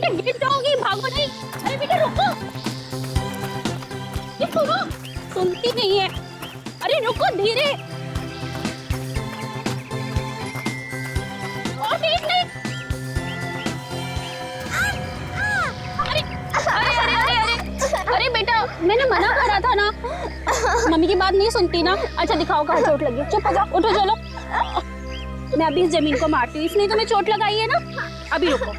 बेटा गिर जाओगी, भागो नहीं। अरे बेटा रुको, ये सुनो, सुनती नहीं है। अरे रुको, धीरे। और तेज नहीं। अरे अरे अरे अरे अरे अरे बेटा, मैंने मना करा था ना, मम्मी की बात नहीं सुनती ना। अच्छा दिखाओ कहाँ चोट लगी, चुप हो जाओ, उठो चलो। मैं अभी इस जमीन को मारती हूँ, इसने तुम्हें चोट लगाई है ना। अभी रुको।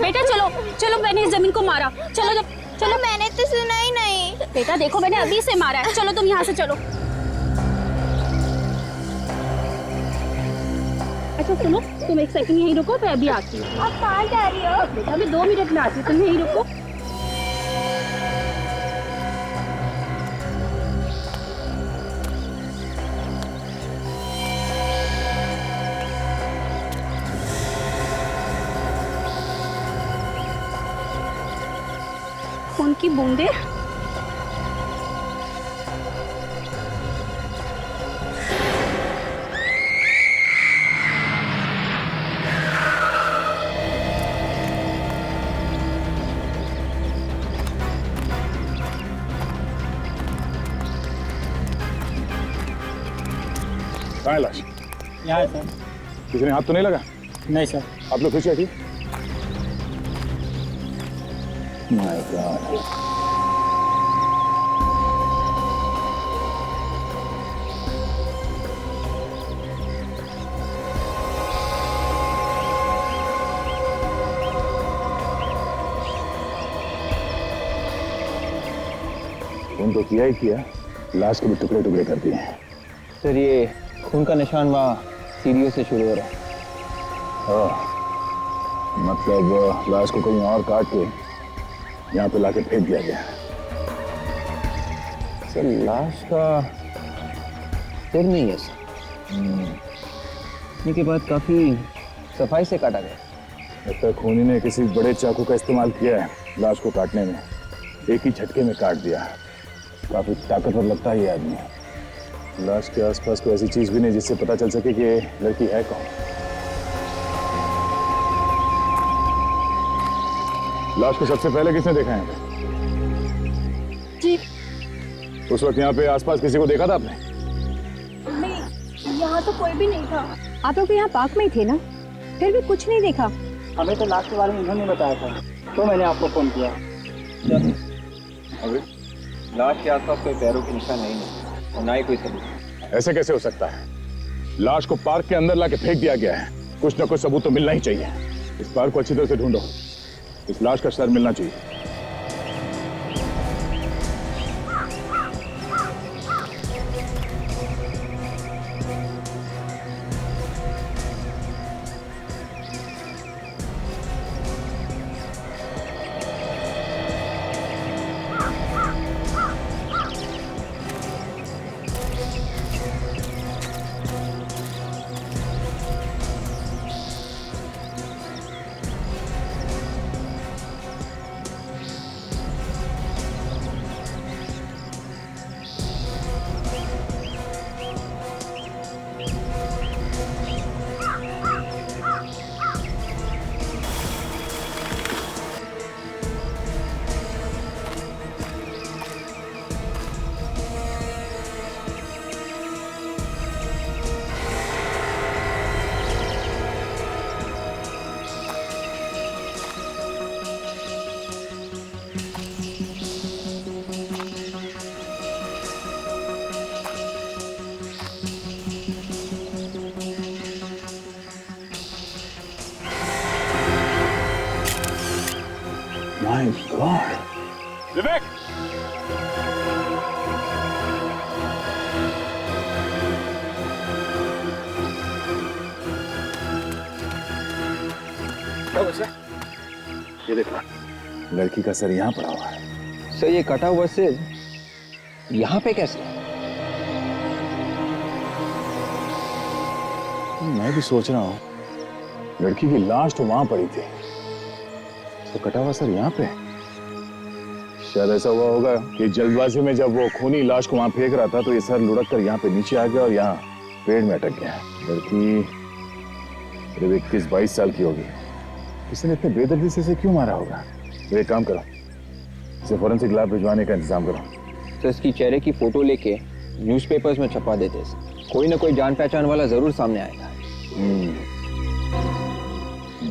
बेटा चलो चलो, मैंने इस जमीन को मारा। चलो जब चलो। मैंने तो सुना ही नहीं। बेटा देखो, मैंने अभी से मारा है। चलो तुम यहाँ से चलो। अच्छा सुनो, तुम एक सेकंड यहीं रुको, मैं अभी आती हूँ। आप कहाँ जा रही हो? बेटा मैं 2 मिनट में आती हूँ, तुम यहीं रुको। खून की बूंदे। कहाँ है लाश? यहाँ है सर। किसी ने हाथ तो नहीं लगा? नहीं सर। आप लोग खुश बैठिए। My God. खून तो किया ही किया, लाश के भी टुकड़े टुकड़े कर दिए हैं। सर ये खून का निशान वहाँ सीढ़ियों से शुरू हो रहा है। मतलब लाश को कहीं और काट के यहाँ पे लाके फेंक दिया गया। सर लाश का सिर नहीं है सर, इसके बाद काफी सफाई से काटा गया। लगता है खूनी ने किसी बड़े चाकू का इस्तेमाल किया है लाश को काटने में। एक ही झटके में काट दिया। काफी ताकतवर लगता है ये आदमी। लाश के आसपास कोई ऐसी चीज भी नहीं जिससे पता चल सके कि ये लड़की है कौन। लाश को सबसे पहले किसने देखा है? जी उस वक्त यहाँ पे आसपास किसी को देखा था आपने? नहीं, यहाँ तो कोई भी नहीं था। आप लोग यहाँ पार्क में ही थे ना, फिर भी कुछ नहीं देखा। हमें तो लाश के बारे में इन्होंने बताया था, तो मैंने आपको फोन किया। अरे लाश के आसपास कोई पैरों के निशान है ही नहीं और ना ही कोई सबूत। ऐसे कैसे हो सकता है? लाश को पार्क के अंदर लाके फेंक दिया गया है। कुछ ना कुछ सबूत तो मिलना ही चाहिए। इस पार्क को अच्छी तरह से ढूंढो। इस लाश का सर मिलना चाहिए। My God! विवेक! ये देखो, लड़की का सर यहाँ पड़ा हुआ है। सर ये कटा हुआ सिर यहाँ पे कैसे? मैं भी सोच रहा हूँ, लड़की की लाश तो वहां पड़ी थी, तो कटा हुआ सर यहाँ पे। शायद ऐसा हुआ होगा कि जल्दबाजी में जब वो खूनी लाश को वहां फेंक रहा था तो ये सर लुढ़क कर यहाँ पे नीचे आ गया और यहाँ पेड़ में अटक गया। लड़की करीब 21-22 साल की होगी। इसने इतने बेदर्दी से इसे क्यों मारा होगा? तो एक काम करो, इसे फोरेंसिक लैब भिजवाने का इंतजाम करो। तो इसकी चेहरे की फोटो लेके न्यूज़पेपर्स में छपा देते हैं। कोई ना कोई जान पहचान वाला जरूर सामने आएगा।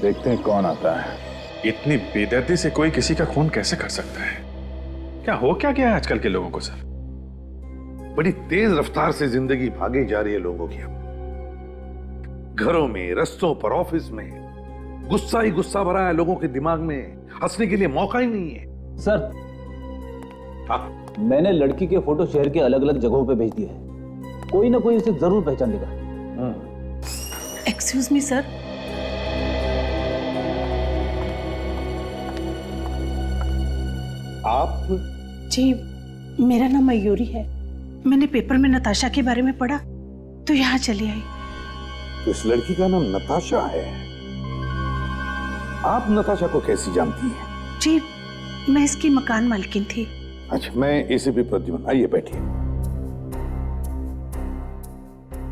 देखते हैं कौन आता है। इतनी बेदर्दी से कोई किसी का खून कैसे कर सकता है? क्या हो क्या गया है आजकल के लोगों को सर? बड़ी तेज रफ्तार से जिंदगी भागी जा रही है लोगों की। घरों में, रस्तों पर, ऑफिस में गुस्सा ही गुस्सा भरा है लोगों के दिमाग में। हंसने के लिए मौका ही नहीं है। सर, हाँ, मैंने लड़की के फोटो शहर के अलग अलग जगहों पे भेज दिए हैं। कोई ना कोई इसे जरूर पहचान लेगा। एक्सक्यूज मी सर, आप? जी मेरा नाम मयूरी है। मैंने पेपर में नताशा के बारे में पढ़ा तो यहाँ चली आई। तो इस लड़की का नाम नताशा है। आप नताशा को कैसी जानती हैं? जी मैं इसकी मकान मालकिन थी। अच्छा, मैं एसीपी प्रद्युम्न, आइए बैठिए।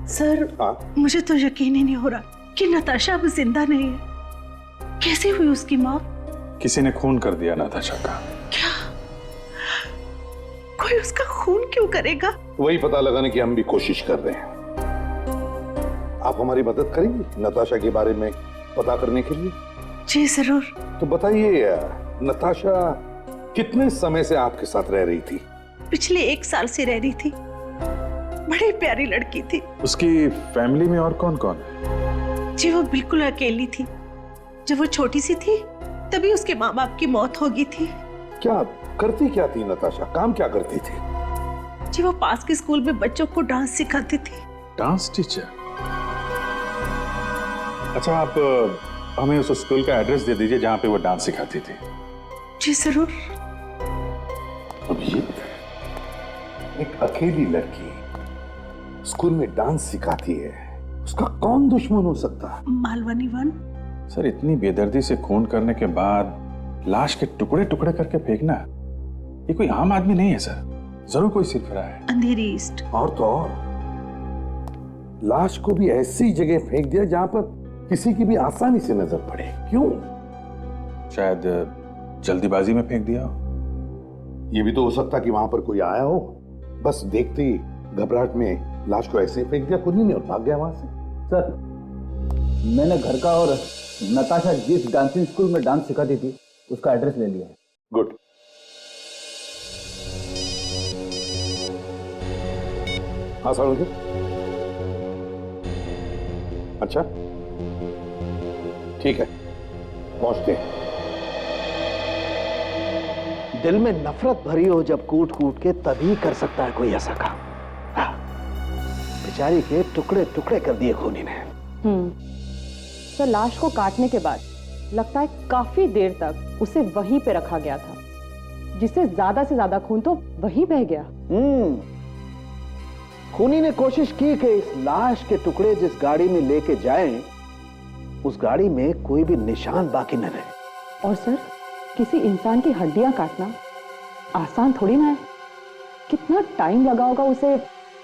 सर हाँ? मुझे तो यकीन ही नहीं हो रहा कि नताशा अब जिंदा नहीं है। कैसे हुई उसकी मौत? किसी ने खून कर दिया नताशा का। क्या कोई उसका खून क्यों करेगा? वही पता लगाने की हम भी कोशिश कर रहे हैं। आप हमारी मदद करेंगी नताशा के बारे में पता करने के लिए? जी जरूर। तो बताइए, नताशा कितने समय से आपके साथ रह रही थी? पिछले 1 साल से रह रही थी। बड़ी प्यारी लड़की थी। उसकी फैमिली में और कौन कौन है? जी वो बिल्कुल अकेली थी। जब वो छोटी सी थी तभी उसके माँ बाप की मौत हो गई थी। क्या करती क्या थी नताशा? काम क्या करती थी? जी वो पास के स्कूल में बच्चों को डांस सिखाती थी। Dance teacher? अच्छा, आप हमें उस स्कूल का एड्रेस दे दीजिए जहां पे वो डांस सिखाती थी। जी जरूर। अभी एक अकेली लड़की स्कूल में डांस सिखाती है, उसका कौन दुश्मन हो सकता है? मालवनी 1। सर, इतनी बेदर्दी से खून करने के बाद लाश के टुकड़े टुकड़े करके फेंकना, ये कोई आम आदमी नहीं है सर। जरूर कोई सिरफिरा है। अंधेरी ईस्ट। और तो और लाश को भी ऐसी जगह फेंक दिया जहां पर किसी की भी आसानी से नजर पड़े। क्यों? शायद जल्दीबाजी में फेंक दिया हो। ये भी तो हो सकता कि वहां पर कोई आया हो, बस देखते ही घबराहट में लाश को ऐसे ही फेंक दिया खुद ही नहीं और भाग गया वहां से। सर, मैंने घर का और नताशा जिस डांसिंग स्कूल में डांस सिखाती थी उसका एड्रेस ले लिया है। गुड। हाँ सर। अच्छा ठीक है, पहुंचते हैं। दिल में नफरत भरी हो जब कूट कूट के, तभी कर सकता है कोई ऐसा काम। हाँ, बेचारी के टुकड़े टुकड़े कर दिए खूनी ने। सर, लाश को काटने के बाद लगता है काफी देर तक उसे वहीं पे रखा गया था, जिससे ज्यादा से ज्यादा खून तो वहीं बह गया। खूनी ने कोशिश की कि इस लाश के टुकड़े जिस गाड़ी में लेके जाएं, उस गाड़ी में कोई भी निशान बाकी न रहे। और सर, किसी इंसान की हड्डियां काटना आसान थोड़ी ना है। कितना टाइम लगा होगा उसे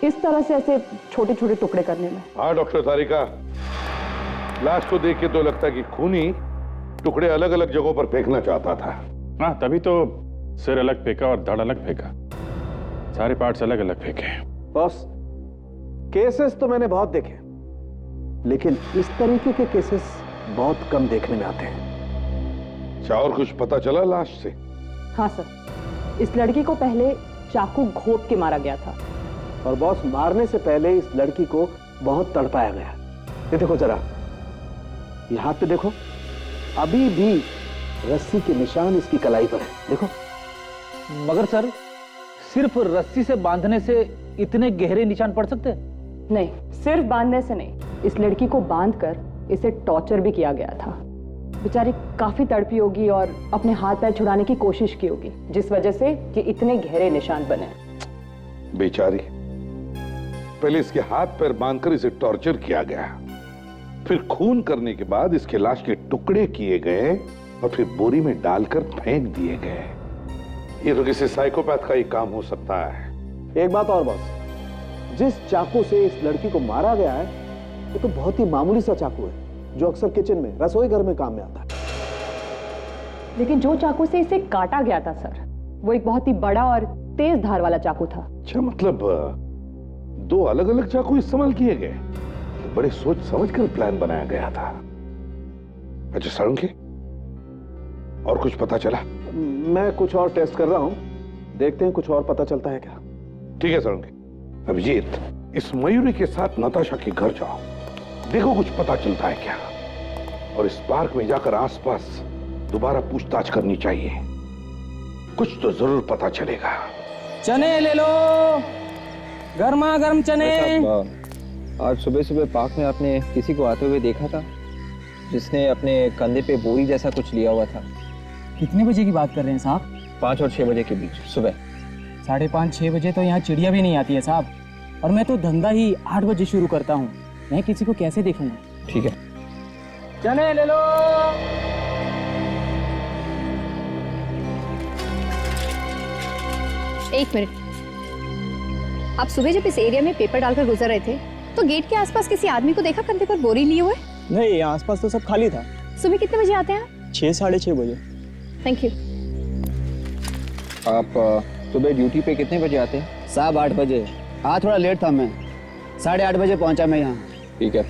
इस तरह से ऐसे छोटे छोटे टुकड़े करने में। हाँ डॉक्टर तारिका, लाश को देख के तो लगता है कि खूनी टुकड़े अलग अलग जगहों पर फेंकना चाहता था। हाँ, तभी तो सिर अलग फेंका और धड़ अलग फेंका। सारे पार्ट्स अलग अलग फेंके। बॉस, केसेस तो मैंने बहुत देखे, लेकिन इस तरीके के केसेस बहुत कम देखने में आते हैं। क्या और कुछ पता चला लाश से? हाँ सर, इस लड़की को पहले चाकू घोंप के मारा गया था। और बॉस, मारने से पहले इस लड़की को बहुत तड़पाया गया। ये देखो जरा, ये हाथ पे देखो, अभी भी रस्सी के निशान इसकी कलाई पर है। देखो। मगर सर, सिर्फ रस्सी से बांधने से इतने गहरे निशान पड़ सकते हैं? नहीं, सिर्फ बांधने से नहीं, इस लड़की को बांधकर इसे टॉर्चर भी किया गया था। बेचारी काफी तड़पी होगी और अपने हाथ पैर छुड़ाने की कोशिश की होगी, जिस वजह से ये इतने गहरे निशान बने। बेचारी, पहले इसके हाथ पैर बांधकर इसे टॉर्चर किया गया, फिर खून करने के बाद इसके लाश के टुकड़े किए गए और फिर बोरी में डालकर फेंक दिए गए। ये तो किसी साइकोपैथ का ही काम हो सकता है। एक बात और बॉस, जिस चाकू से इस लड़की को मारा गया है वो तो बहुत ही मामूली सा चाकू है जो अक्सर किचन में, रसोई घर में काम में आता है। लेकिन जो चाकू से इसे काटा गया था सर, वो एक बहुत ही बड़ा और तेज धार वाला चाकू था। अच्छा, मतलब दो अलग अलग चाकू इस्तेमाल किए गए। तो बड़े सोच समझकर प्लान बनाया गया था। अच्छा सारंगी, और कुछ पता चला? मैं कुछ और टेस्ट कर रहा हूं, देखते हैं कुछ और पता चलता है क्या। ठीक है सारंगी। अभिजीत, इस मयूरी के साथ नताशा के घर जाओ, देखो कुछ पता चलता है क्या। और इस पार्क में जाकर आसपास दोबारा पूछताछ करनी चाहिए, कुछ तो जरूर पता चलेगा। चने ले लो, गर्मा गर्म चने। आज सुबह सुबह पार्क में आपने किसी को आते हुए देखा था जिसने अपने कंधे पे बोरी जैसा कुछ लिया हुआ था? कितने बजे की बात कर रहे हैं साहब? 5 और 6 बजे के बीच सुबह। 5:30-6 बजे तो यहाँ चिड़िया भी नहीं आती है साहब, और मैं तो धंधा ही 8 बजे शुरू करता हूँ। मैं किसी को कैसे देखूंगा? ठीक है। चने ले लो। एक मिनट, आप सुबह जब इस एरिया में पेपर डालकर गुजर रहे थे तो गेट के आसपास किसी आदमी को देखा कंधे पर बोरी लिए हुए? नहीं, आसपास तो सब खाली था। सुबह कितने बजे आते हैं? 6-6:30 बजे। Thank you. आप सुबह ड्यूटी पे कितने बजे आते हैं? साहब 8 बजे। आज थोड़ा लेट था, मैं 8:30 बजे पहुंचा मैं यहाँ। ठीक है।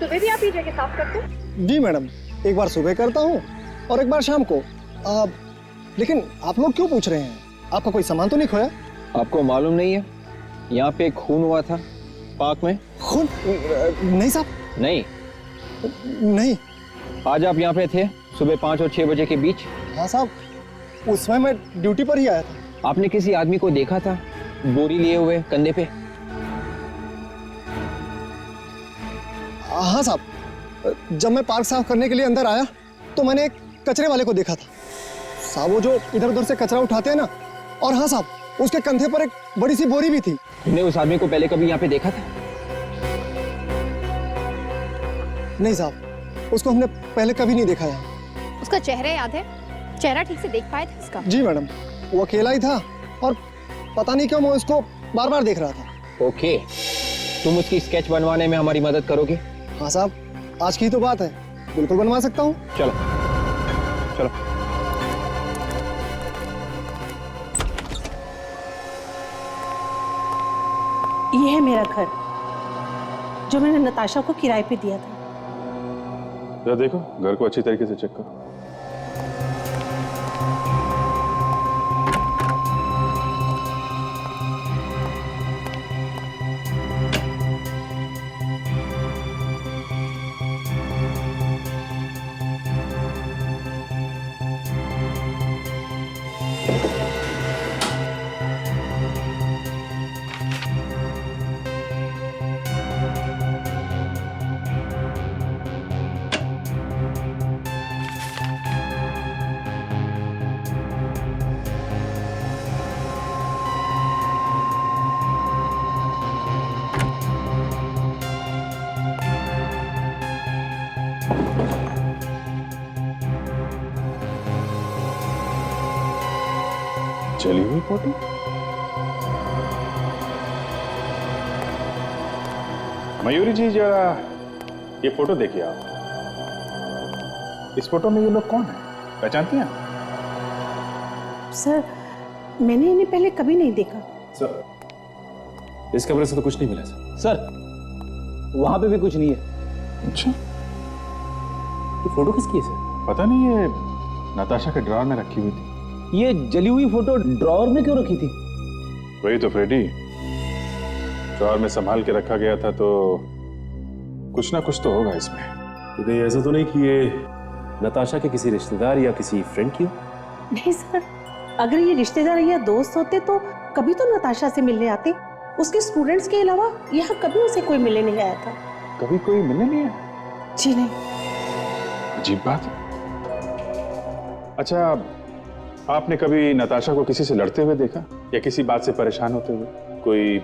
सुबह भी आप ये जगह साफ करते हैं? जी मैडम, एक बार सुबह करता हूँ और एक बार शाम को। लेकिन आप लोग क्यों पूछ रहे हैं? आपका कोई सामान तो नहीं खोया? आपको मालूम नहीं है यहाँ पे खून हुआ था पार्क में? खून? नहीं साहब। नहीं? नहीं। आज आप यहाँ पे थे सुबह 5 और 6 बजे के बीच? हाँ साहब, उस समय मैं ड्यूटी पर ही आया था। आपने किसी आदमी को देखा था बोरी लिए हुए कंधे पे? हाँ साहब, जब मैं पार्क साफ करने के लिए अंदर आया तो मैंने एक कचरे वाले को देखा था साहब, वो जो इधर उधर से कचरा उठाते हैं ना। और हाँ साहब, उसके कंधे पर एक बड़ी सी बोरी भी थी। तुमने उस आदमी को पहले कभी यहाँ पे देखा था? नहीं साहब, उसको हमने पहले कभी नहीं देखा है। उसका चेहरा याद है? चेहरा ठीक से देख पाए थे उसका? जी मैडम, वो अकेला ही था और पता नहीं क्यों मैं उसको बार बार देख रहा था। ओके, तुम उसकी स्केच बनवाने में हमारी मदद करोगे? हाँ साहब, आज की तो बात है, बिल्कुल बनवा सकता हूँ। चलो चलो। ये है मेरा घर जो मैंने नताशा को किराए पे दिया था। जरा देखो, घर को अच्छी तरीके से चेक करो। चली हुई फोटो? मयूरी जी, जरा ये फोटो देखिए आप। इस फोटो में ये लोग कौन है, पहचानती हैं? सर, मैंने इन्हें पहले कभी नहीं देखा। सर, इस कमरे से तो कुछ नहीं मिला सर। वहां पे भी कुछ नहीं है। अच्छा, ये फोटो किसकी है सर? पता नहीं, ये नताशा के ड्रॉर में रखी हुई थी। ये जली हुई फोटो ड्रॉअर में क्यों रखी थी? वही तो फ्रेडी, ड्रॉर में संभाल के रखा गया था, तो कुछ ना कुछ तो होगा इसमें। तो कहीं ऐसा तो नहीं कि ये नताशा के किसी रिश्तेदार या किसी फ्रेंड की हो? नहीं सर, अगर ये रिश्तेदार या दोस्त होते तो कभी तो नताशा से मिलने आते। उसके स्टूडेंट्स के अलावा यहाँ कभी उसे कोई मिलने नहीं आया था। कभी कोई मिलने नहीं आया? जी नहीं। अजीब बात है। अच्छा, आपने कभी नताशा को किसी से लड़ते हुए देखा या किसी बात से परेशान होते हुए? कोई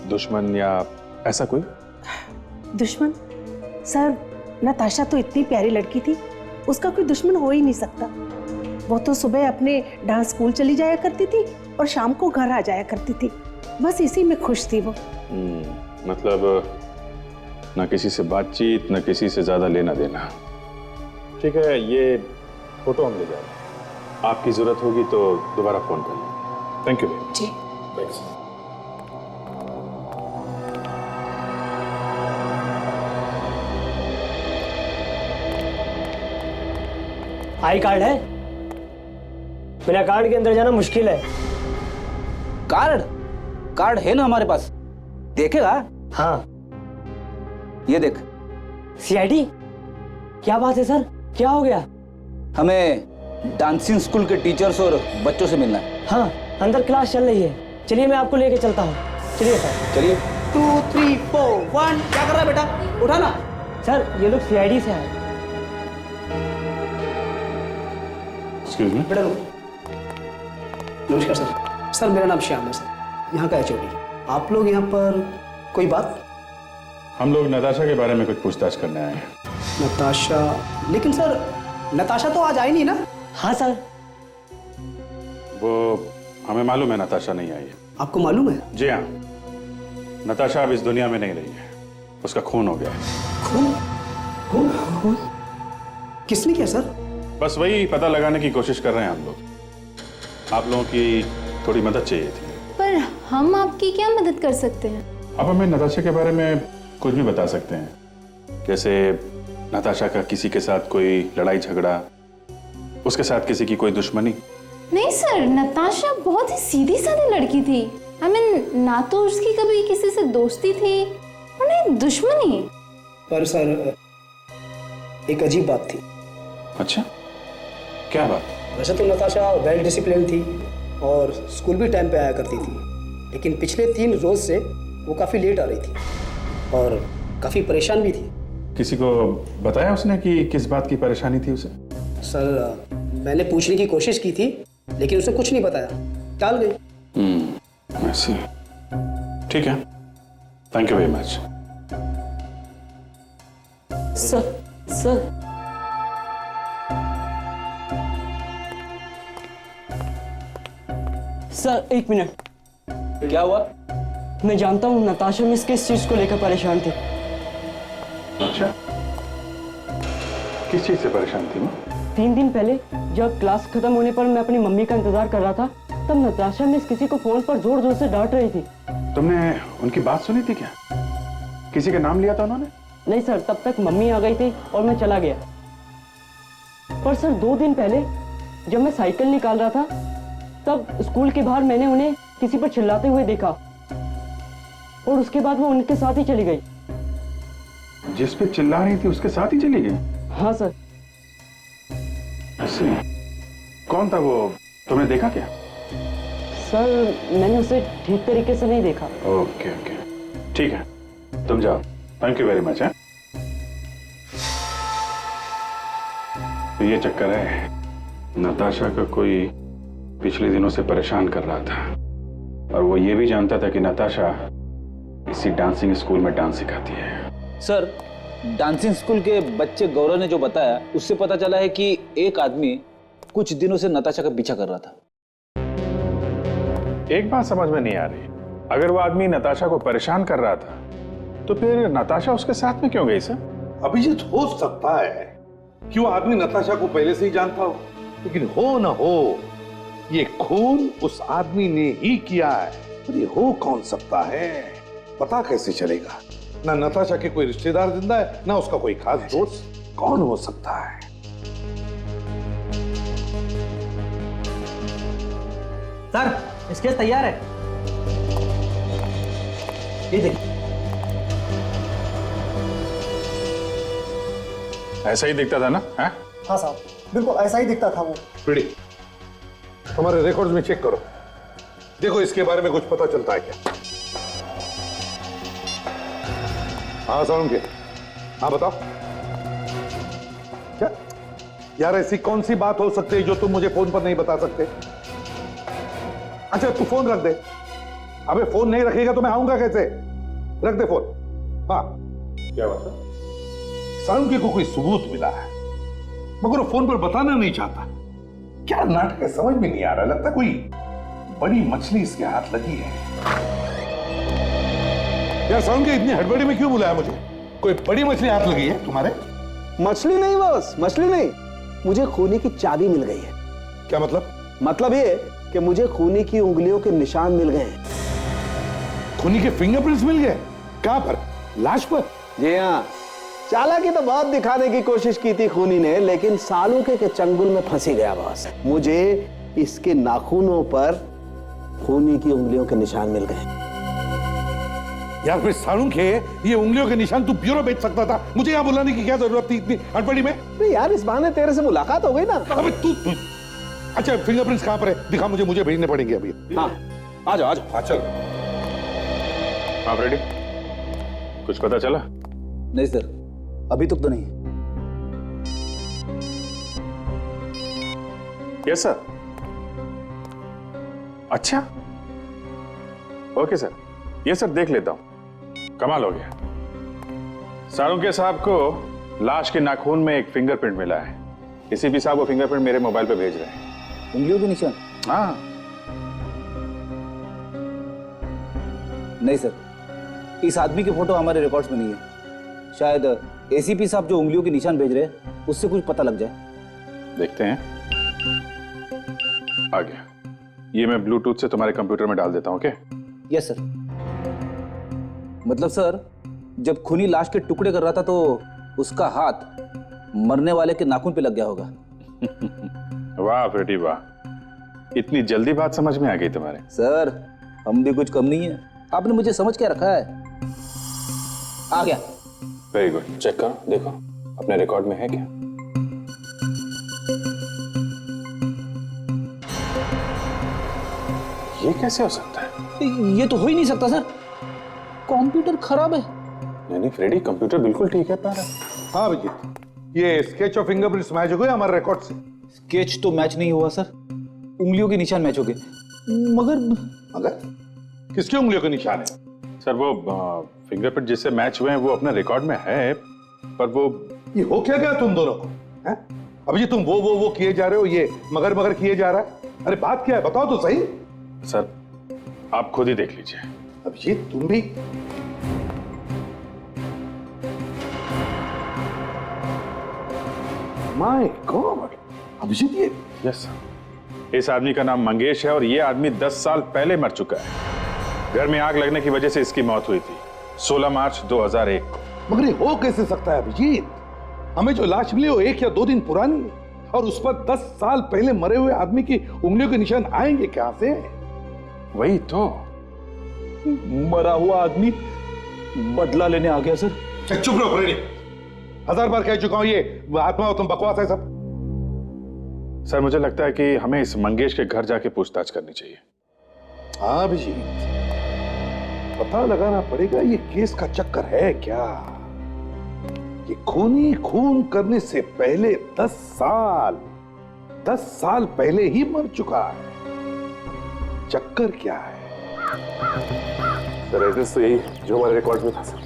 दुश्मन या ऐसा कोई? दुश्मन? सर, नताशा तो इतनी प्यारी लड़की थी, उसका कोई दुश्मन हो ही नहीं सकता। वो तो सुबह अपने डांस स्कूल चली जाया करती थी और शाम को घर आ जाया करती थी, बस इसी में खुश थी वो। मतलब ना किसी से बातचीत, ना किसी से ज्यादा लेना देना। ठीक है, ये फोटो हम ले जाएंगे, आपकी जरूरत होगी तो दोबारा फोन कर लें। थैंक यू जी। थैंक्स। आई कार्ड है? बिना कार्ड के अंदर जाना मुश्किल है। कार्ड? कार्ड है ना हमारे पास, देखेगा? हाँ। ये देख। सीआईडी? क्या बात है सर, क्या हो गया? हमें डांसिंग स्कूल के टीचर्स और बच्चों से मिलना है। हाँ, अंदर क्लास चल रही है। चलिए मैं आपको लेके चलता हूँ। चलिए सर। चलिए। 2 3 4 1। क्या कर रहा है बेटा? उठा ना। सर, ये लोग सीआईडी से आए। Excuse me. बेटा नमस्कार सर। सर मेरा नाम श्याम है सर, यहाँ का एचओडी। आप लोग यहाँ पर कोई बात? हम लोग नताशा के बारे में कुछ पूछताछ करने आए हैं। नताशा? लेकिन सर नताशा तो आज आई नहीं ना? हाँ सर। वो हमें मालूम है नताशा नहीं आई है। आपको मालूम है? जी हाँ, नताशा अब इस दुनिया में नहीं रही है, उसका खून हो गया है। खून? खून? खून? किसने किया सर? बस वही पता लगाने की कोशिश कर रहे हैं हम लोग। आप लोगों की थोड़ी मदद चाहिए थी। पर हम आपकी क्या मदद कर सकते हैं? आप हमें नताशा के बारे में कुछ भी बता सकते हैं, जैसे नताशा का किसी के साथ कोई लड़ाई झगड़ा, उसके साथ किसी की कोई दुश्मनी? नहीं सर, नताशा बहुत ही सीधी सादी लड़की थी। I mean, ना तो उसकी कभी किसी से दोस्ती थी और नहीं दुश्मनी। पर सर एक अजीब बात थी। अच्छा, क्या बात? वैसे तो नताशा वेल डिसिप्लिन थी और स्कूल भी टाइम पे आया करती थी, लेकिन पिछले 3 रोज से वो काफ़ी लेट आ रही थी और काफ़ी परेशान भी थी। किसी को बताया उसने कि किस बात की परेशानी थी उसे? सर मैंने पूछने की कोशिश की थी, लेकिन उसने कुछ नहीं बताया, टाल गई। ऐसी। ठीक है, thank you very much. Sir sir, एक मिनट। क्या हुआ? मैं जानता हूँ नताशा मिस किस चीज को लेकर परेशान थी। अच्छा, किस चीज से परेशान थी वो? 3 दिन पहले जब क्लास खत्म होने पर मैं अपनी मम्मी का इंतजार कर रहा था, तब नताशा मिस किसी को फोन पर जोर जोर से डांट रही थी। तुमने उनकी बात सुनी थी क्या? किसी का नाम लिया था उन्होंने? नहीं सर, तब तक मम्मी आ गई थी और मैं चला गया। पर सर 2 दिन पहले जब मैं साइकिल निकाल रहा था, तब स्कूल के बाहर मैंने उन्हें किसी पर चिल्लाते हुए देखा और उसके बाद वो उनके साथ ही चली गई। जिस पे चिल्ला रही थी उसके साथ ही चली गई? हाँ सर। ऐसे? कौन था वो, तुमने देखा क्या? सर मैंने उसे ठीक तरीके से नहीं देखा। ओके ओके, ठीक है, तुम जाओ। Thank you very much. है तो ये चक्कर है, नताशा का कोई पिछले दिनों से परेशान कर रहा था और वो ये भी जानता था कि नताशा इसी डांसिंग स्कूल में डांस सिखाती है। सर डांसिंग स्कूल के बच्चे गौरव ने जो बताया, उससे पता चला है कि एक आदमी कुछ दिनों से नताशा का पीछा कर रहा था। एक बात समझ में नहीं आ रही, अगर वो आदमी नताशा को परेशान कर रहा था तो फिर नताशा उसके साथ में क्यों गई सर? अभिजीत, हो सकता है कि वो आदमी नताशा को पहले से ही जानता हो, लेकिन हो ना हो, ये खून उस आदमी ने ही किया है। पर ये हो कौन सकता है, पता कैसे चलेगा? ना नताशा के कोई रिश्तेदार जिंदा है, ना उसका कोई खास दोस्त। कौन हो सकता है? सर स्केच तैयार है, ये देखिए। ऐसा ही दिखता था ना? है? हाँ साहब, बिल्कुल ऐसा ही दिखता था वो। पीड़ी, हमारे रिकॉर्ड्स में चेक करो, देखो इसके बारे में कुछ पता चलता है क्या? हाँ साउंड के, हाँ बताओ। क्या यार ऐसी कौन सी बात हो सकती है जो तुम मुझे फोन पर नहीं बता सकते? अच्छा तू फोन रख दे। अबे फोन नहीं रखेगा तो मैं आऊंगा कैसे? रख दे फोन। हाँ क्या बात है? सालुंके को कोई सबूत मिला है मगर वो फोन पर बताना नहीं चाहता। क्या नाटक है समझ में नहीं आ रहा। लगता कोई बड़ी मछली इसके हाथ लगी है। यार सालुंके इतनी हड़बड़ी में क्यों बुलाया मुझे? कोई बड़ी मछली हाथ लगी है तुम्हारे? मछली नहीं बॉस, मछली नहीं, मुझे खूनी की चाबी मिल गई है। क्या मतलब? मतलब ये कि मुझे खूनी की उंगलियों के निशान मिल गए हैं। खूनी के फिंगरप्रिंट्स मिल गए? कहां पर? लाश पर? जी हाँ, चालाकी तो बहुत दिखाने की कोशिश की थी खूनी ने, लेकिन सालुके के चंगुल में फंसी गया बॉस। मुझे इसके नाखूनों पर खूनी की उंगलियों के निशान मिल गए। यार फिर सालुंके ये उंगलियों के निशान तू ब्यूरो बेच सकता था, मुझे यहाँ बुलाने की क्या जरूरत थी इतनी हड़बड़ी में? नहीं यार, इस बहाने तेरे से मुलाकात हो गई ना। अबे तू अच्छा फिंगरप्रिंट्स कहां पर है? दिखा मुझे भेजने पड़ेंगे अभी। हाँ आ जाओ आ जाओ। हाँ चल। आप रेडी? कुछ पता चला? नहीं सर, अभी तक तो नहीं। Yes sir. अच्छा ओके सर, ये सर देख लेता हूं। कमाल हो गया। सालुंके साहब को लाश के नाखून में एक फिंगरप्रिंट मिला है। एसीपी साहब वो फिंगरप्रिंट मेरे मोबाइल पे भेज रहे हैं। उंगलियों के निशान? हाँ। नहीं सर, इस आदमी की फोटो हमारे रिकॉर्ड्स में नहीं है। शायद एसीपी साहब जो उंगलियों के निशान भेज रहे हैं उससे कुछ पता लग जाए। देखते हैं। आ गया। ये मैं ब्लूटूथ से तुम्हारे कंप्यूटर में डाल देता हूं। ओके? Yes sir. मतलब सर, जब खूनी लाश के टुकड़े कर रहा था तो उसका हाथ मरने वाले के नाखून पे लग गया होगा। वाह बेटी वाह, इतनी जल्दी बात समझ में आ गई तुम्हारे। सर हम भी कुछ कम नहीं है, आपने मुझे समझ के रखा है। आ गया। Very good. चेक करो, देखो अपने रिकॉर्ड में है क्या? ये कैसे हो सकता है? ये तो हो ही नहीं सकता सर, कंप्यूटर खराब है। नहीं फ्रेडी, कंप्यूटर बिल्कुल ठीक है। पर हाँ अभिजीत, ये स्केच और फिंगरप्रिंट्स मैच हो गए हमारे रिकॉर्ड से। स्केच तो मैच नहीं हुआ सर, उंगलियों के निशान मैच हो गए। मगर किसकी उंगलियों के निशान है? सर वो फिंगरप्रिंट जिससे मैच हुए हैं वो अपने रिकॉर्ड में है, पर वो ये हो क्या गया तुम दोनों को? हैं? अभिजीत तुम वो किए जा रहे हो, ये मगर किए जा रहा है। अरे बात क्या है बताओ तो सही। सर आप खुद ही देख लीजिए। अभिजीत तुम भी माय गॉड। अभिजीत ये यस सर, इस आदमी का नाम मंगेश है और ये आदमी 10 साल पहले मर चुका है। घर में आग लगने की वजह से इसकी मौत हुई थी 16 मार्च 2001 को। मगर ये हो कैसे सकता है अभिजीत? हमें जो लाश मिली वो 1 या 2 दिन पुरानी है और उस पर 10 साल पहले मरे हुए आदमी की उंगलियों के निशान आएंगे कहां से? वही तो, मरा हुआ आदमी बदला लेने आ गया सर। चुप रहो फ्रेडी, 1000 बार कह चुका हूं ये आत्मा तुम बकवास है सब। सर मुझे लगता है कि हमें इस मंगेश के घर जाके पूछताछ करनी चाहिए। हाँ अभिजीत, पता लगाना पड़ेगा ये केस का चक्कर है क्या। ये खूनी खून करने से पहले 10 साल पहले ही मर चुका है। चक्कर क्या है? सर एड्रेस तो यही जो हमारे रिकॉर्ड में था सर।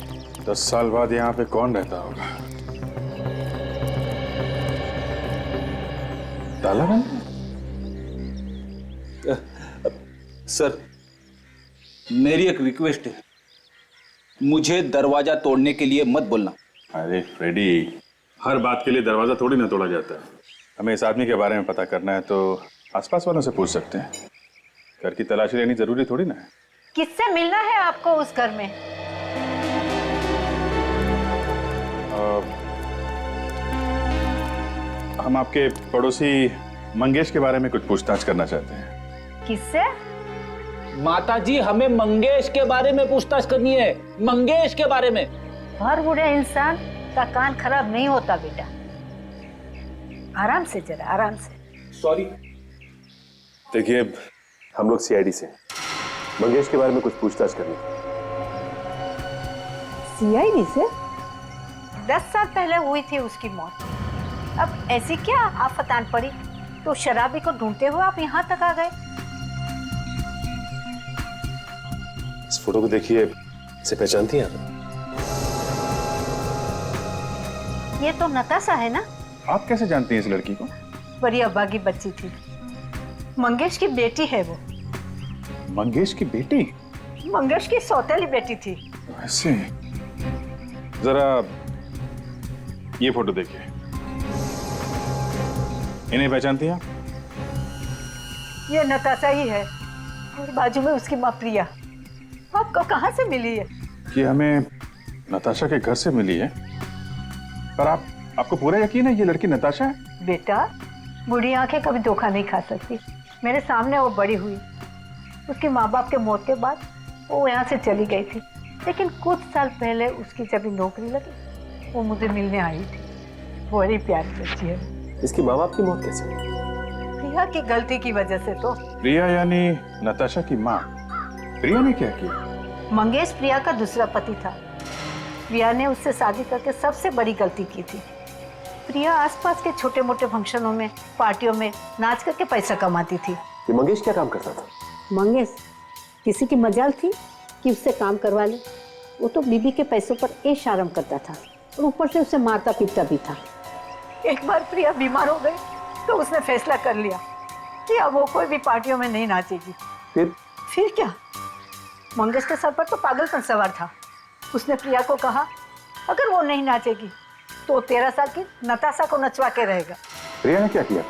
10 साल बाद यहाँ पे कौन रहता होगा? ताला बंद? सर मेरी एक रिक्वेस्ट है, मुझे दरवाजा तोड़ने के लिए मत बोलना। अरे फ्रेडी, हर बात के लिए दरवाजा थोड़ी ना तोड़ा जाता है। हमें इस आदमी के बारे में पता करना है तो आसपास वालों से पूछ सकते हैं। घर की तलाशी लेनी जरूरी थोड़ी ना है। किससे मिलना है आपको उस घर में? हम आपके पड़ोसी मंगेश के बारे में कुछ पूछताछ करना चाहते हैं। किससे? माताजी, हमें मंगेश के बारे में पूछताछ करनी है। मंगेश के बारे में। हर बूढ़े इंसान का कान खराब नहीं होता बेटा, आराम से, जरा आराम से। सॉरी। देखिए हम लोग सीआईडी से मंगेश के बारे में कुछ पूछताछ करनी है। सीआईडी से? 10 साल पहले हुई थी उसकी मौत। अब ऐसी क्या आफतान पड़ी तो शराबी को ढूंढते हुए आप यहाँ तक आ गए? इस फोटो को देखिए, इसे पहचानती हैं आप? ये तो नताशा है ना? आप कैसे जानती हैं इस लड़की को? बड़ी अभागी बच्ची थी, मंगेश की बेटी है वो। मंगेश की बेटी? मंगेश की सौतेली बेटी थी। ऐसे? जरा ये फोटो देखिए, इन्हें पहचानती हैं आप? ये नताशा ही है और बाजू में उसकी माँ प्रिया। आपको कहाँ से मिली है? कि हमें नताशा के घर से मिली है। पर आपको पूरा यकीन है ये लड़की नताशा है? बेटा, बूढ़ी आंखें कभी धोखा नहीं खा सकती। मेरे सामने वो बड़ी हुई, उसके माँ बाप के मौत के बाद वो यहाँ से चली गई थी, लेकिन कुछ साल पहले उसकी जब नौकरी लगी वो मुझे मिलने आई थी। बड़ी प्यारी बच्ची है। इसकी माँ बाप की मौत कैसे? प्रिया की गलती की वजह से। तो प्रिया यानी नताशा की माँ? प्रिया ने क्या किया? मंगेश प्रिया का दूसरा पति था। प्रिया ने उससे शादी करके सबसे बड़ी गलती की थी। प्रिया आसपास के छोटे मोटे फंक्शनों में, पार्टियों में नाच करके पैसा कमाती थी। ये मंगेश क्या काम करता था? मंगेश किसी की मजाल थी कि उससे काम करवा ले। वो तो बीबी के पैसों पर ऐश आराम करता था और ऊपर से उसे मारता पीटता भी था। एक बार प्रिया बीमार हो गई तो उसने फैसला कर लिया कि अब वो कोई भी पार्टियों में नहीं नाचेगी। फिर क्या, मंगेश के सर पर तो पागलपन सवार था। उसने प्रिया को कहा अगर वो नहीं नाचेगी तो 13 साल की नताशा को नचवा के रहेगा। प्रिया ने क्या किया?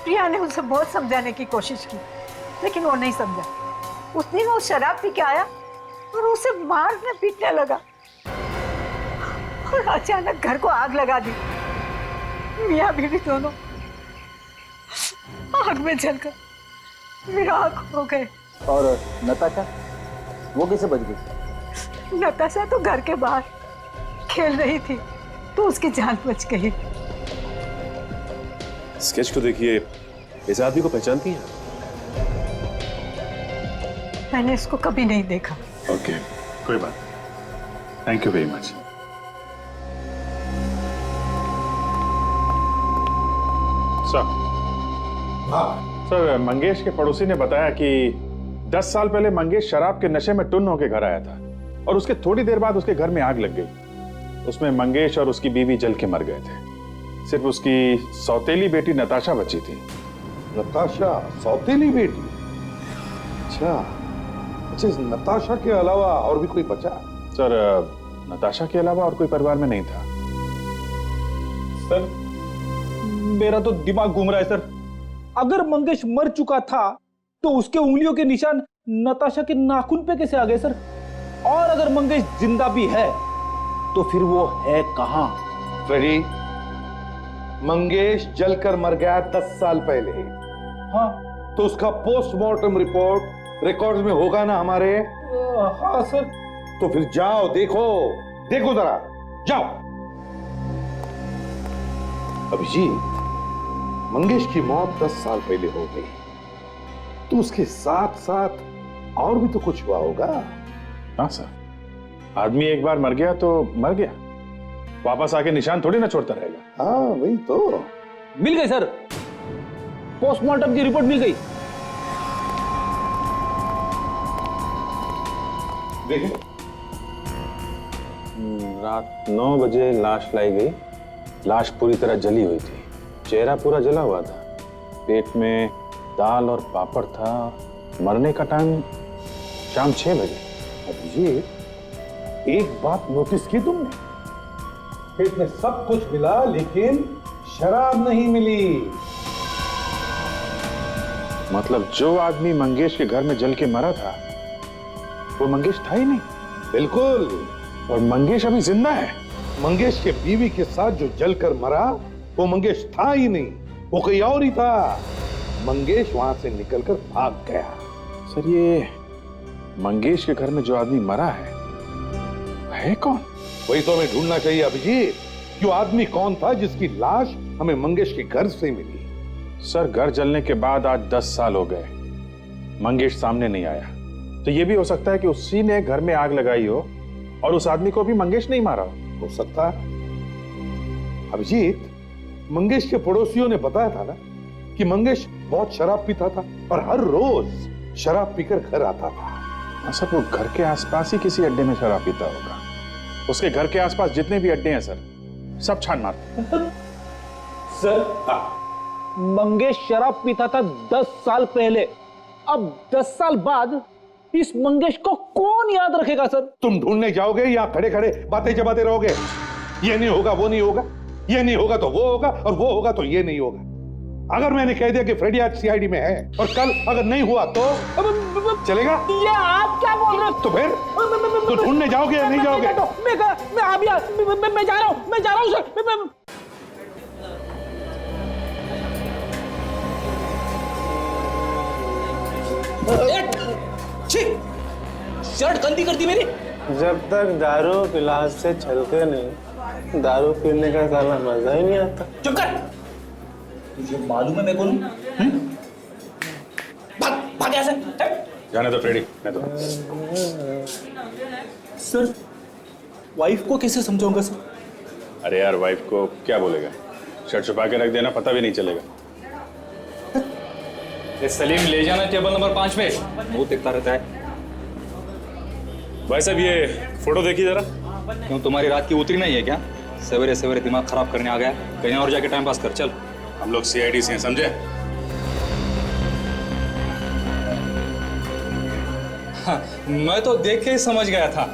प्रिया ने उसे बहुत समझाने की कोशिश की, लेकिन वो नहीं समझा। उस दिन वो शराब पी के आया और उसे मारने पीटने लगा और अचानक घर को आग लगा दी। मियां बीवी दोनों आग में जलकर विराग हो गए। और नताशा, वो कैसे बच गई? नताशा तो घर के बाहर खेल रही थी तो उसकी जान बच गई। स्केच को देखिए, इस आदमी को पहचानती हैं? मैंने इसको कभी नहीं देखा। ओके, कोई बात नहीं। Thank you very much. Sir, Mangesh के पड़ोसी ने बताया कि 10 साल पहले मंगेश शराब के नशे में टुन्न होकर घर आया था और उसके थोड़ी देर बाद उसके घर में आग लग गई। उसमें मंगेश और उसकी बीवी जल के मर गए थे। सिर्फ उसकी सौतेली बेटी नताशा बची थी। नताशा सौतेली बेटी? अच्छा, इस नताशा के अलावा और भी कोई बचा? सर, नताशा के अलावा और कोई परिवार में नहीं था। सर, मेरा तो दिमाग घूम रहा है सर। अगर मंगेश मर चुका था तो उसके उंगलियों के निशान नताशा के नाखून पे कैसे आ गए सर? और अगर मंगेश जिंदा भी है तो फिर वो है कहां? फ्रेडी, मंगेश जलकर मर गया 10 साल पहले। हाँ, तो उसका पोस्टमार्टम रिपोर्ट रिकॉर्ड्स में होगा ना हमारे? हाँ सर। तो फिर जाओ, देखो जरा, जाओ। अभिजीत, मंगेश की मौत 10 साल पहले हो गई, तो उसके साथ साथ और भी तो कुछ हुआ होगा। हाँ सर, आदमी एक बार मर गया तो मर गया, वापस आके निशान थोड़ी ना छोड़ता रहेगा। हाँ वही तो। मिल गई सर, पोस्टमार्टम की रिपोर्ट मिल गई। देखिए, रात 9 बजे लाश लाई गई। लाश पूरी तरह जली हुई थी, चेहरा पूरा जला हुआ था, पेट में दाल और पापड़ था। मरने का टाइम शाम 6 बजे। अभिजीत, एक बात नोटिस की तुमने? पेट में सब कुछ मिला लेकिन शराब नहीं मिली। मतलब जो आदमी मंगेश के घर में जल के मरा था वो मंगेश था ही नहीं। बिल्कुल। और मंगेश अभी जिंदा है। मंगेश के बीवी के साथ जो जलकर मरा वो मंगेश था ही नहीं, वो कोई और ही था। मंगेश वहां से निकलकर भाग गया। सर, ये मंगेश के घर में जो आदमी मरा है कौन? वही तो हमें ढूंढना चाहिए अभिजीत। जो आदमी कौन था जिसकी लाश हमें मंगेश के घर से मिली? सर, घर जलने के बाद आज 10 साल हो गए, मंगेश सामने नहीं आया। तो ये भी हो सकता है कि उसी ने घर में आग लगाई हो और उस आदमी को भी मंगेश नहीं मारा हो। सकता है। अभिजीत, मंगेश के पड़ोसियों ने बताया था ना कि मंगेश बहुत शराब पीता था और हर रोज शराब पीकर घर आता था। सर वो घर के आसपास ही किसी अड्डे में शराब पीता होगा। उसके घर के आसपास जितने भी अड्डे हैं सर, सब छान मारते। सर मंगेश शराब पीता था 10 साल पहले। अब 10 साल बाद इस मंगेश को कौन याद रखेगा सर? तुम ढूंढने जाओगे या खड़े खड़े बातें जमाते रहोगे? ये नहीं होगा, वो नहीं होगा, ये नहीं होगा तो वो होगा, और वो होगा तो ये नहीं होगा। अगर मैंने कह दिया कि फ्रेडी आज सीआईडी में है और कल अगर नहीं हुआ तो चलेगा? ये आप क्या बोल रहे हो? तो फिर तो ढूंढने जाओगे या नहीं जाओगे? मैं जा रहा हूँ सर। शर्ट गंदी कर दी मेरी। जब तक दारू गिलास से छलके नहीं, दारू पीने का साला मजा ही नहीं आता। चुप कर। तुझे मालूम है मैं कौन हूं? भाग यहाँ से। जाने दो फ्रेडी, मैं तो। सर वाइफ को कैसे समझाऊंगा सर? अरे यार वाइफ को क्या बोलेगा? शर्ट छुपा के रख देना, पता भी नहीं चलेगा। ये सलीम ले जाना टेबल नंबर 5 पे। मुंह दिखता रहता है। भाई साहब ये फोटो देखिए जरा। क्यों तुम्हारी रात की उतरी नहीं है क्या? सवेरे सवेरे दिमाग खराब करने आ गया। कहीं और जाके टाइम पास कर। चल हम लोग सीआईडी से हैं, समझे? हाँ, मैं तो देख के ही समझ गया था।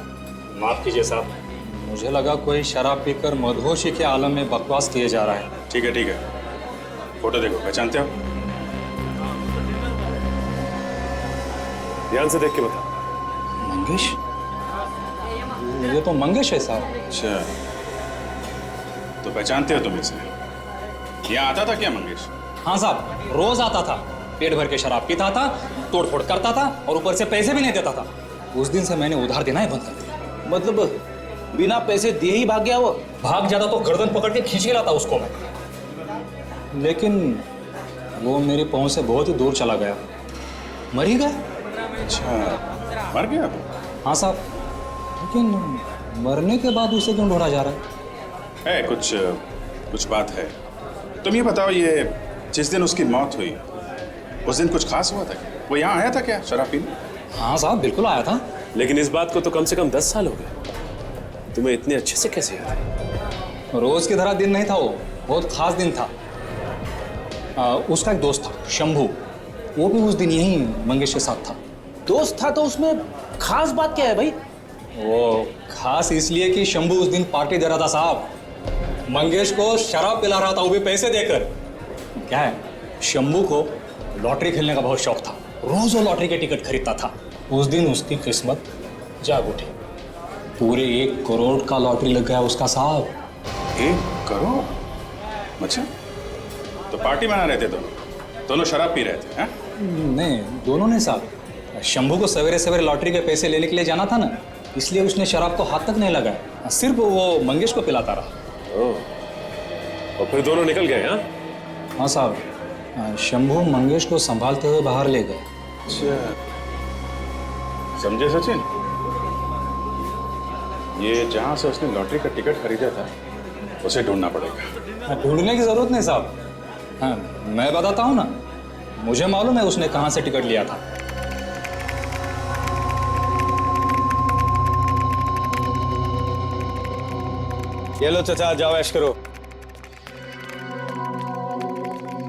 माफ कीजिए साहब, मुझे लगा कोई शराब पीकर मदहोशी के आलम में बकवास किए जा रहा है। ठीक है ठीक है, फोटो देखो, पहचानते हो? ध्यान से देख के बता। मंगेश? ये तो मंगेश है साहब। अच्छा, तो पहचानते हो तुम इसे? यहाँ आता था क्या मंगेश? हाँ साहब, रोज आता था, पेट भर के शराब पीता था, तोड़फोड़ करता था और ऊपर से पैसे भी नहीं देता था। उस दिन से मैंने उधार देना ही बंद कर दिया। मतलब बिना पैसे दिए ही भाग गया वो? भाग जाता तो गर्दन पकड़ के खींच के लाता उसको मैं, लेकिन वो मेरी पहुंच से बहुत ही दूर चला गया, मर ही गया। अच्छा, मर गया वो? हाँ साहब, लेकिन मरने के बाद उसे क्यों ढूंढा जा रहा है? कुछ बात है। तुम ये बताओ, ये जिस दिन उसकी मौत हुई उस दिन कुछ खास हुआ था क्या? वो यहाँ आया था क्या शराब पीने? हाँ साहब, बिल्कुल आया था। लेकिन इस बात को तो कम से कम 10 साल हो गए। तुम्हें इतने अच्छे से कैसे याद है? रोज की तरह दिन नहीं था वो, बहुत खास दिन था। उसका एक दोस्त था शंभू, वो भी उस दिन यही मंगेश के साथ था। दोस्त था तो उसमें खास बात क्या है भाई? वो खास इसलिए कि शंभू उस दिन पार्टी दे रहा था साहब। मंगेश को शराब पिला रहा था, वो भी पैसे देकर। क्या है, शंभू को लॉटरी खेलने का बहुत शौक था, रोज वो लॉटरी के टिकट खरीदता था। उस दिन उसकी किस्मत जाग उठी, पूरे 1 करोड़ का लॉटरी लग गया उसका साहब। 1 करोड़? अच्छा, तो पार्टी मना रहे थे दोनों शराब पी रहे थे? नहीं, दोनों नहीं साहब। शंभू को सवेरे सवेरे लॉटरी के पैसे लेने के लिए जाना था ना, इसलिए उसने शराब को हाथ तक नहीं लगाया, सिर्फ वो मंगेश को पिलाता रहा। और फिर दोनों निकल गए? हाँ साहब, शंभू मंगेश को संभालते हुए बाहर ले गए। अच्छा, समझे सचिन? ये जहां से उसने लॉटरी का टिकट खरीदा था उसे ढूंढना पड़ेगा। ढूंढने की जरूरत नहीं साहब, हाँ मैं बताता हूँ ना, मुझे मालूम है उसने कहां से टिकट लिया था। ये लो चाचा, जाओ ऐश करो।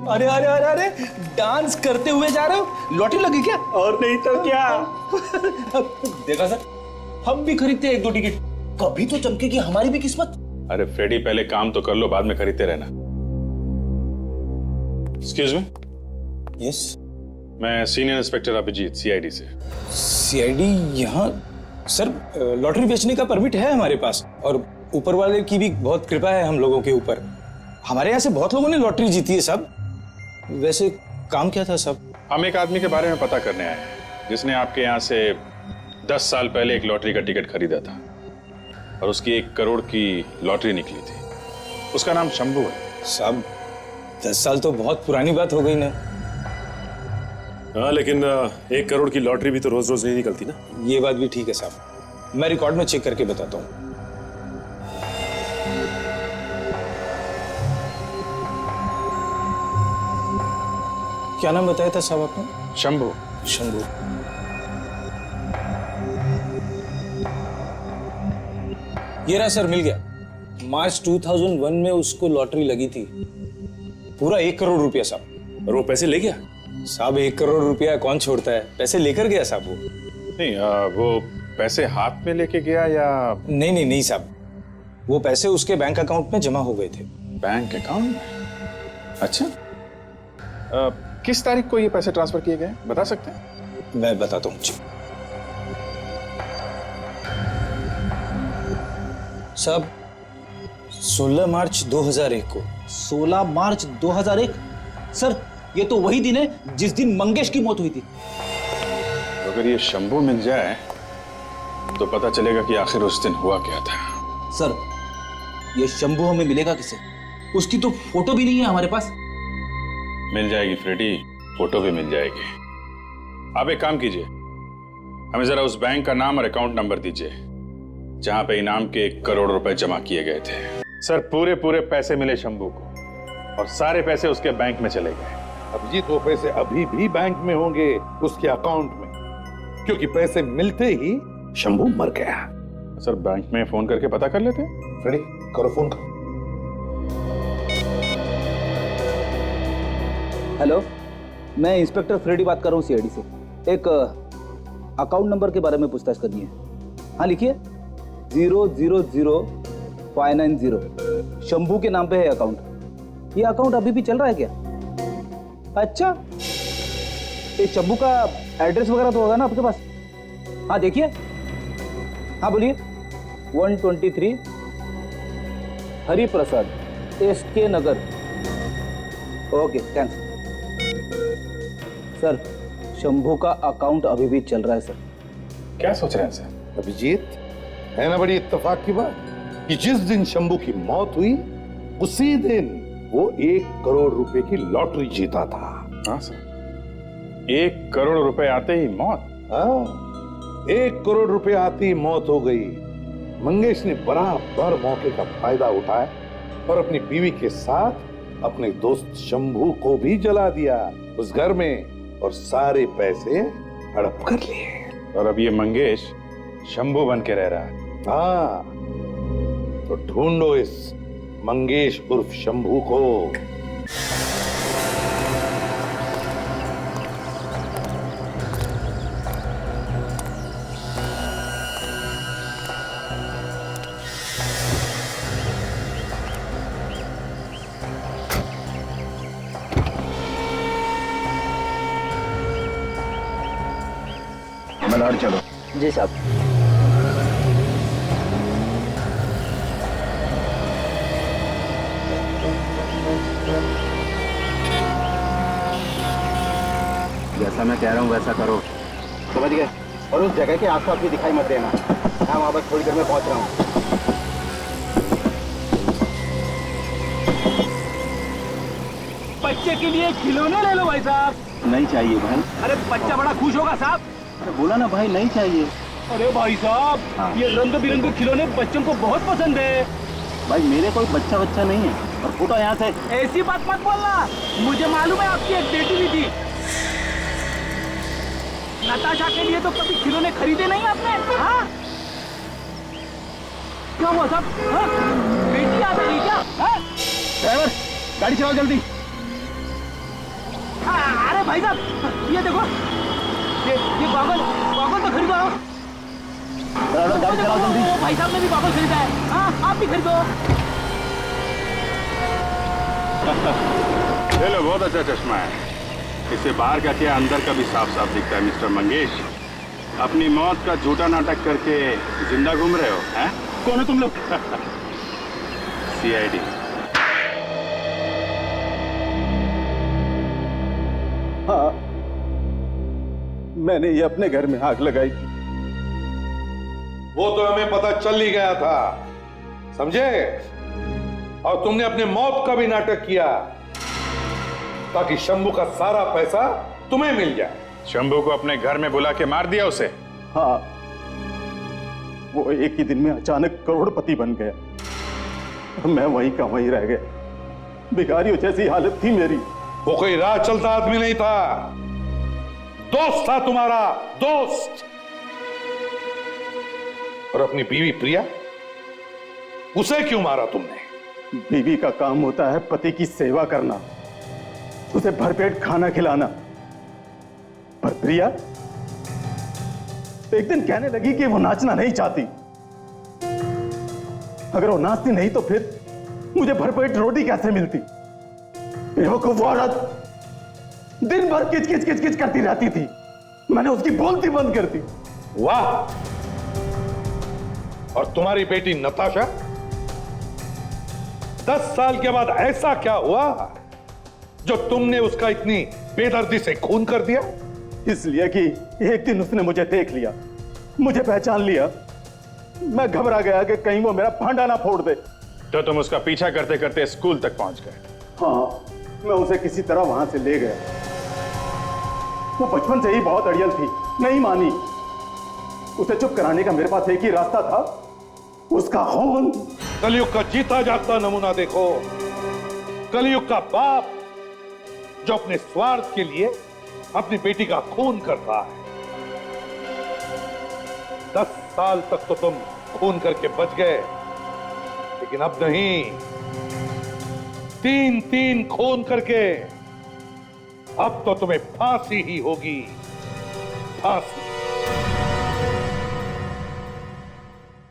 अरे अरे अरे अरे, डांस करते हुए जा रहे हो? लॉटरी लगी क्या? और नहीं तो क्या। देखा सर, हम भी खरीदते 1-2 टिकट, कभी तो चमकेगी हमारी भी किस्मत। अरे फ्रेडी, पहले काम तो कर लो, बाद में खरीदते रहना। Excuse me. यस, मैं सीनियर इंस्पेक्टर अभिजीत, सीआईडी से। सीआईडी यहाँ? सर लॉटरी बेचने का परमिट है हमारे पास, और ऊपर वाले की भी बहुत कृपा है हम लोगों के ऊपर। हमारे यहाँ से बहुत लोगों ने लॉटरी जीती है साहब। वैसे काम क्या था साहब? हम एक आदमी के बारे में पता करने आए हैं जिसने आपके यहाँ से 10 साल पहले एक लॉटरी का टिकट खरीदा था और उसकी 1 करोड़ की लॉटरी निकली थी। उसका नाम शंभू है। साहब 10 साल तो बहुत पुरानी बात हो गई ना। हाँ, लेकिन 1 करोड़ की लॉटरी भी तो रोज रोज नहीं निकलती ना। ये बात भी ठीक है साहब, मैं रिकॉर्ड में चेक करके बताता हूँ। क्या नाम बताया था साहब आपने? शंभू। शंभू। ये रहा सर, मिल गया। मार्च 2001 में उसको लॉटरी लगी थी, पूरा 1 करोड़ रुपया साहब। और वो पैसे ले गया? साहब 1 करोड़ रुपया कौन छोड़ता है, पैसे लेकर गया साहब वो। नहीं, वो पैसे हाथ में लेके गया या? नहीं साहब, वो पैसे उसके बैंक अकाउंट में जमा हो गए थे। Bank account? अच्छा, किस तारीख को ये पैसे ट्रांसफर किए गए, बता सकते हैं? मैं बताता हूँ जी साहब। 16 मार्च 2001 को। 16 मार्च 2001? सर, ये तो वही दिन है जिस दिन मंगेश की मौत हुई थी। अगर ये शंभू मिल जाए तो पता चलेगा कि आखिर उस दिन हुआ क्या था। सर, ये शंभू हमें मिलेगा किसे? उसकी तो फोटो भी नहीं है हमारे पास। मिल जाएगी फ्रेडी, फोटो भी मिल जाएगी। आप एक काम कीजिए, हमें जरा उस बैंक का नाम और अकाउंट नंबर दीजिए जहां पे इनाम के 1 करोड़ रुपए जमा किए गए थे। सर, पूरे पैसे मिले शंभू को और सारे पैसे उसके बैंक में चले गए। अभिजीत, वो पैसे अभी भी बैंक में होंगे, उसके अकाउंट में, क्योंकि पैसे मिलते ही शंभू मर गया। सर, बैंक में फोन करके पता कर लेते? फ्रेडी, करो फोन करो। हेलो, मैं इंस्पेक्टर फ्रेडी बात कर रहा हूँ सीआईडी से। एक अकाउंट नंबर के बारे में पूछताछ करनी है। हाँ, लिखिए 000590। शंभू के नाम पे है अकाउंट। ये अकाउंट अभी भी चल रहा है क्या? अच्छा, ये शंभू का एड्रेस वगैरह तो होगा ना आपके पास? हाँ, देखिए। हाँ, बोलिए। 123 Hariprasad, SK Nagar. Okay, thanks. Sir, Shambhu का अकाउंट अभी भी चल रहा है सर। क्या सोच रहे हैं सर? अभिजीत, है ना बड़ी इत्तेफाक की बात कि जिस दिन शंभू की मौत हुई उसी दिन वो 1 करोड़ रुपए की लॉटरी जीता था। हाँ सर, 1 करोड़ रुपए आते ही मौत? हाँ, 1 करोड़ रुपए आते ही मौत हो गई। मंगेश ने बराबर मौके का फायदा उठाया और अपनी बीवी के साथ अपने दोस्त शंभू को भी जला दिया उस घर में और सारे पैसे हड़प कर लिए। और अब ये मंगेश शंभू बन के रह रहा है। हाँ, तो ढूंढो इस मंगेश उर्फ शंभू को। मलाड चलो। जी साहब। जैसा मैं कह रहा हूँ वैसा करो। समझ गए? और उस जगह के आसपास भी दिखाई मत देना। मैं वहां बस थोड़ी देर में पहुंच रहा हूँ। बच्चे के लिए खिलौने ले लो भाई साहब। नहीं चाहिए भाई। अरे बच्चा बड़ा खुश होगा साहब। अरे बोला ना भाई, नहीं चाहिए। अरे भाई साहब, हाँ। ये रंग बिरंगे खिलौने बच्चों को बहुत पसंद है। भाई मेरे कोई बच्चा नहीं है और फूटा यहाँ से। ऐसी बात मत बोलना, मुझे मालूम है आपकी एक बेटी भी थी। नताशा के लिए तो कभी खिलौने खरीदे नहीं आपने? हाँ? क्या हुआ साहब? हाँ? बेटी आ गई क्या? हाँ? ड्राइवर, गाड़ी चलाओ जल्दी। अरे भाई साहब, ये देखो, ये गॉगल तो खरीदो। गाड़ी चलाओ जल्दी। भाई साहब ने भी गॉगल खरीदा है। हाँ, आप भी खरीदो। चलो, बहुत अच्छा चश्मा है। इससे बाहर का क्या अंदर का भी साफ साफ दिखता है। मिस्टर मंगेश, अपनी मौत का झूठा नाटक करके जिंदा घूम रहे हो, हैं? कौन हो तुम लोग? CID। हाँ, मैंने ये अपने घर में आग लगाई। वो तो हमें पता चल ही गया था, समझे? और तुमने अपने मौत का भी नाटक किया ताकि शंभू का सारा पैसा तुम्हें मिल जाए। शंभू को अपने घर में बुला के मार दिया उसे? हाँ, वो एक ही दिन में अचानक करोड़पति बन गया। मैं वहीं का वहीं रह गया। भिखारियों जैसी हालत थी मेरी। वो कोई राह चलता आदमी नहीं था, दोस्त था तुम्हारा, दोस्त। और अपनी बीवी प्रिया, उसे क्यों मारा तुमने? बीवी का काम होता है पति की सेवा करना, उसे भरपेट खाना खिलाना। पर प्रिया एक दिन कहने लगी कि वो नाचना नहीं चाहती। अगर वो नाचती नहीं तो फिर मुझे भरपेट रोटी कैसे मिलती? बेवकूफ औरत, दिन भर किच किच किच किच करती रहती थी। मैंने उसकी बोलती बंद कर दी। वाह! और तुम्हारी बेटी नताशा, 10 साल के बाद ऐसा क्या हुआ जो तुमने उसका इतनी बेदर्दी से खून कर दिया? इसलिए कि एक दिन उसने मुझे देख लिया, मुझे पहचान लिया। मैं घबरा गया कि कहीं वो मेरा भांडा ना फोड़ दे। तो तुम उसका पीछा करते करते स्कूल तक पहुंच गए? हाँ, मैं उसे किसी तरह वहां से ले गया। वो बचपन से ही बहुत अड़ियल थी, नहीं मानी। उसे चुप कराने का मेरे पास एक ही रास्ता था, उसका खून। कलयुग का जीता जागता नमूना देखो, कलयुग का बाप जो अपने स्वार्थ के लिए अपनी बेटी का खून करता है। 10 साल तक तो तुम खून करके बच गए, लेकिन अब नहीं। 3-3 खून करके अब तो तुम्हें फांसी ही होगी, फांसी।